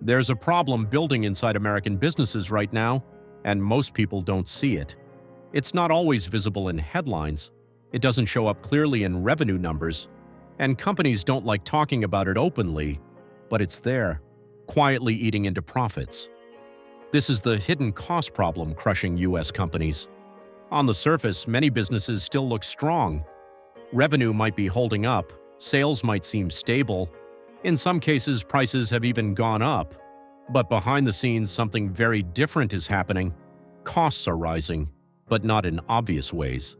There's a problem building inside American businesses right now, and most people don't see it. It's not always visible in headlines, it doesn't show up clearly in revenue numbers, and companies don't like talking about it openly, but it's there, quietly eating into profits. This is the hidden cost problem crushing U.S. companies. On the surface, many businesses still look strong. Revenue might be holding up, sales might seem stable. In some cases, prices have even gone up. But behind the scenes, something very different is happening. Costs are rising, but not in obvious ways.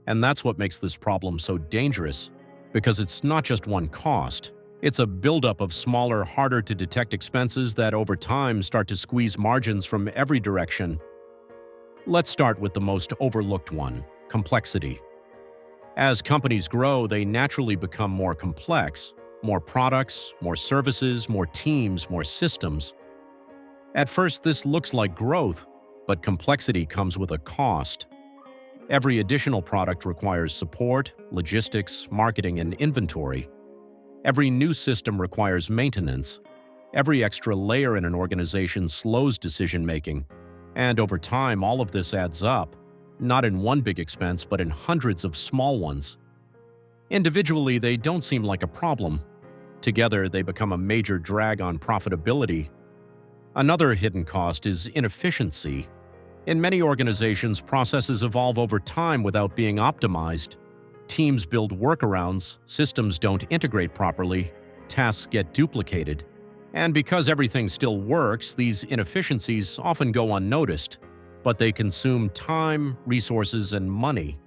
And that's what makes this problem so dangerous, because it's not just one cost. It's a buildup of smaller, harder-to-detect expenses that over time start to squeeze margins from every direction. Let's start with the most overlooked one: complexity. As companies grow, they naturally become more complex. More products, more services, more teams, more systems. At first, this looks like growth, but complexity comes with a cost. Every additional product requires support, logistics, marketing, and inventory. Every new system requires maintenance. Every extra layer in an organization slows decision-making. And over time, all of this adds up, not in one big expense, but in hundreds of small ones. Individually, they don't seem like a problem. Together, they become a major drag on profitability. Another hidden cost is inefficiency. In many organizations, processes evolve over time without being optimized. Teams build workarounds, systems don't integrate properly, tasks get duplicated. And because everything still works, these inefficiencies often go unnoticed, but they consume time, resources, and money.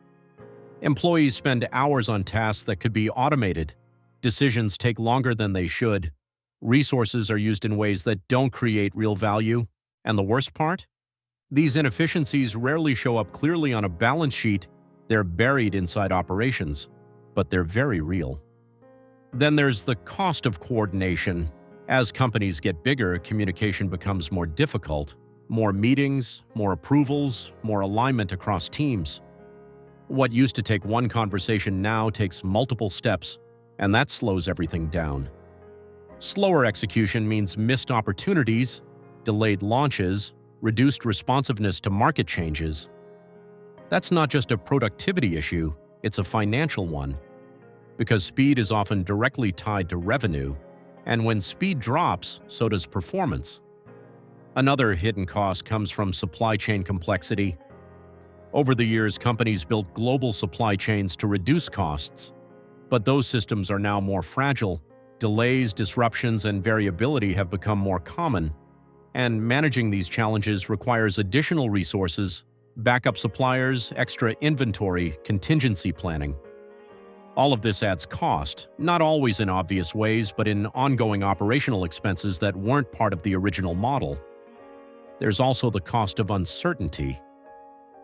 Employees spend hours on tasks that could be automated. Decisions take longer than they should. Resources are used in ways that don't create real value. And the worst part? These inefficiencies rarely show up clearly on a balance sheet. They're buried inside operations, but they're very real. Then there's the cost of coordination. As companies get bigger, communication becomes more difficult. More meetings, more approvals, more alignment across teams. What used to take one conversation now takes multiple steps, and that slows everything down. Slower execution means missed opportunities, delayed launches, reduced responsiveness to market changes. That's not just a productivity issue, it's a financial one. Because speed is often directly tied to revenue, and when speed drops, so does performance. Another hidden cost comes from supply chain complexity. Over the years, companies built global supply chains to reduce costs, but those systems are now more fragile. Delays, disruptions, and variability have become more common, and managing these challenges requires additional resources, backup suppliers, extra inventory, contingency planning. All of this adds cost, not always in obvious ways, but in ongoing operational expenses that weren't part of the original model. There's also the cost of uncertainty.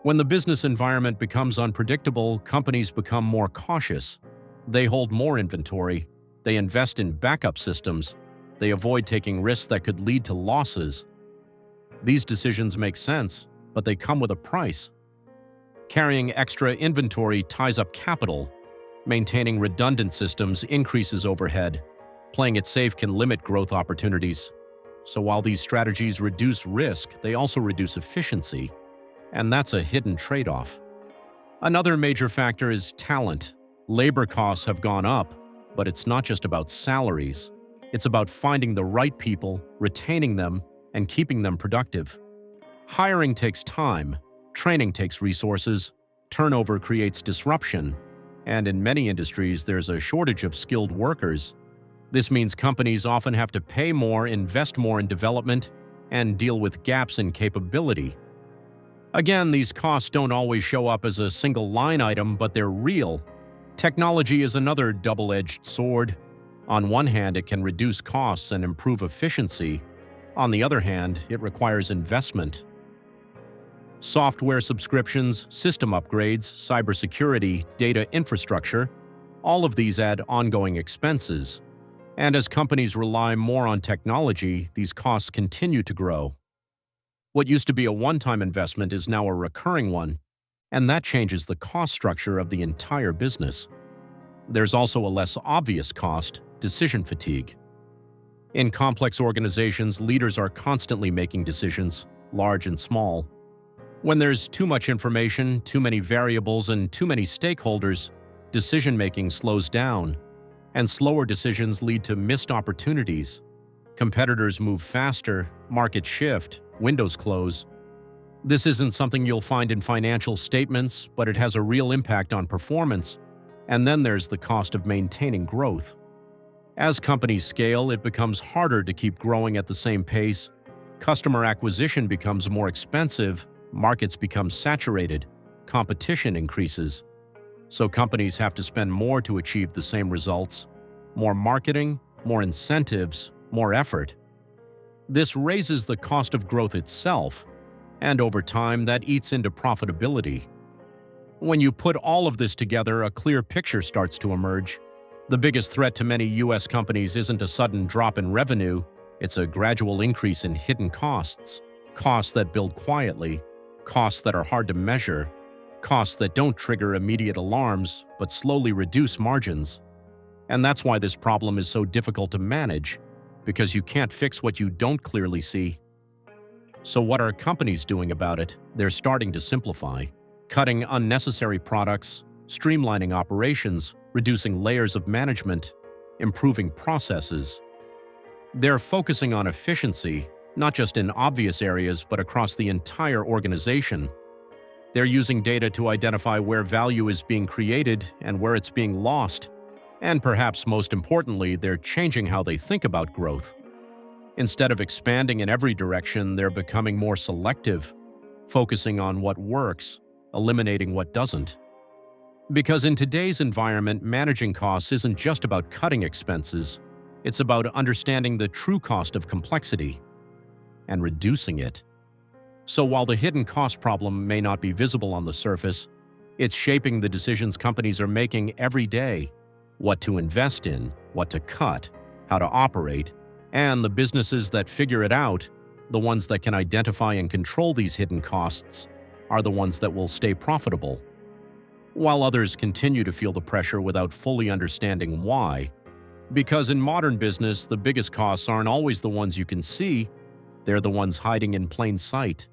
When the business environment becomes unpredictable, companies become more cautious. They hold more inventory. They invest in backup systems. They avoid taking risks that could lead to losses. These decisions make sense, but they come with a price. Carrying extra inventory ties up capital. Maintaining redundant systems increases overhead. Playing it safe can limit growth opportunities. So while these strategies reduce risk, they also reduce efficiency. And that's a hidden trade-off. Another major factor is talent. Labor costs have gone up, but it's not just about salaries. It's about finding the right people, retaining them, and keeping them productive. Hiring takes time, training takes resources, turnover creates disruption, and in many industries there's a shortage of skilled workers. This means companies often have to pay more, invest more in development, and deal with gaps in capability. Again, these costs don't always show up as a single line item, but they're real. Technology is another double-edged sword. On one hand, it can reduce costs and improve efficiency. On the other hand, it requires investment. Software subscriptions, system upgrades, cybersecurity, data infrastructure, all of these add ongoing expenses. And as companies rely more on technology, these costs continue to grow. What used to be a one-time investment is now a recurring one, and that changes the cost structure of the entire business. There's also a less obvious cost: decision fatigue. In complex organizations, leaders are constantly making decisions, large and small. When there's too much information, too many variables, and too many stakeholders, decision-making slows down, and slower decisions lead to missed opportunities. Competitors move faster, markets shift, windows close. This isn't something you'll find in financial statements, but it has a real impact on performance. And then there's the cost of maintaining growth. As companies scale, it becomes harder to keep growing at the same pace. Customer acquisition becomes more expensive, markets become saturated, competition increases. So companies have to spend more to achieve the same results. More marketing, more incentives, more effort. This raises the cost of growth itself, and over time that eats into profitability. When you put all of this together, a clear picture starts to emerge. The biggest threat to many U.S. companies isn't a sudden drop in revenue, it's a gradual increase in hidden costs. Costs that build quietly, costs that are hard to measure, costs that don't trigger immediate alarms but slowly reduce margins. And that's why this problem is so difficult to manage, because you can't fix what you don't clearly see. So what are companies doing about it? They're starting to simplify, cutting unnecessary products, streamlining operations, reducing layers of management, improving processes. They're focusing on efficiency, not just in obvious areas but across the entire organization. They're using data to identify where value is being created and where it's being lost. And perhaps most importantly, they're changing how they think about growth. Instead of expanding in every direction, they're becoming more selective, focusing on what works, eliminating what doesn't. Because in today's environment, managing costs isn't just about cutting expenses, it's about understanding the true cost of complexity and reducing it. So while the hidden cost problem may not be visible on the surface, it's shaping the decisions companies are making every day: what to invest in, what to cut, how to operate, and the businesses that figure it out, the ones that can identify and control these hidden costs, are the ones that will stay profitable. While others continue to feel the pressure without fully understanding why. Because in modern business, the biggest costs aren't always the ones you can see, they're the ones hiding in plain sight.